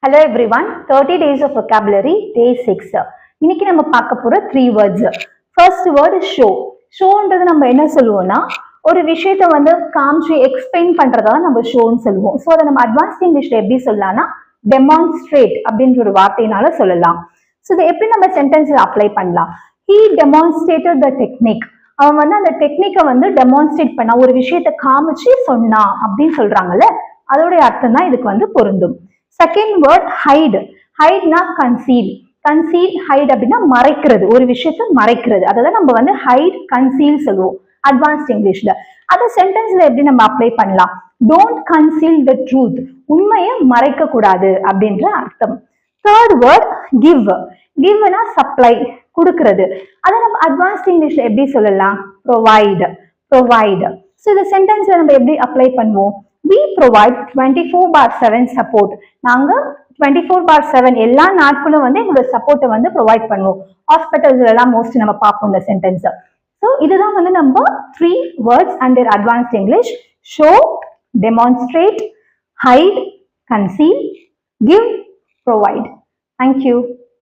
Hello everyone, 30 days of vocabulary, day 6. இன்னைக்கு நம்ம பார்க்க போற 3 words. First word is show. ஷோன்றது நம்ம என்ன சொல்லுவோம்னா ஒரு விஷயத்தை வந்து காமிச்சு எக்ஸ்பிளைன் பண்றதா நம்ம ஷோன்னு சொல்லுவோம். ஸோ அதை நம்ம அட்வான்ஸ்ட் இங்கிலீஷ்ல எப்படி சொல்லலாம்னா டெமான்ஸ்ட்ரேட் அப்படின்ற ஒரு வார்த்தையினால சொல்லலாம். ஸோ இதை எப்படி நம்ம சென்டென்ஸ்ல அப்ளை பண்ணலாம்? He demonstrated the technique. அவன் வந்து அந்த டெக்னிக்கை வந்து டெமான்ஸ்ட்ரேட் பண்ணா ஒரு விஷயத்தை காமிச்சு சொன்னா அப்படின்னு சொல்றாங்கல்ல, அதோடைய அர்த்தம் தான் இதுக்கு வந்து பொருந்தும். Second word hide. ஹைட்னா கன்சீல். கன்சீல் ஹைட் அப்படின்னா மறைக்கிறது, ஒரு விஷயத்தை மறைக்கிறது. அதான் நம்ம வந்து ஹைட் கன்சீல் சொல்லுவோம் அட்வான்ஸ்ட் இங்கிலீஷ்ல. அதை சென்டென்ஸ்ல எப்படி நம்ம அப்ளை பண்ணலாம்? Don't conceal the truth. உண்மையை மறைக்க கூடாது அப்படின்ற அர்த்தம். Third word give. கிவ்னா சப்ளை, கொடுக்கிறது. அதை நம்ம அட்வான்ஸ்ட் இங்கிலீஷ்ல எப்படி சொல்லலாம்? ப்ரொவைட். ப்ரொவைட். ஸோ இந்த சென்டென்ஸ்ல நம்ம எப்படி அப்ளை பண்ணுவோம்? We provide 24/7 support. நாங்க 24/7 எல்லா நாட்களும் வந்து எங்களோட சப்போர்ட்டை வந்து ப்ரொவைட் பண்ணுவோம். ஹாஸ்பிட்டல்ஸ்ல எல்லாம் மோஸ்ட் நம்ம பார்ப்போம் இந்த சென்டென்ஸ். ஸோ இதுதான் வந்து நம்ம 3 words under advanced English. Show, demonstrate, hide, conceal, give, provide. Thank you.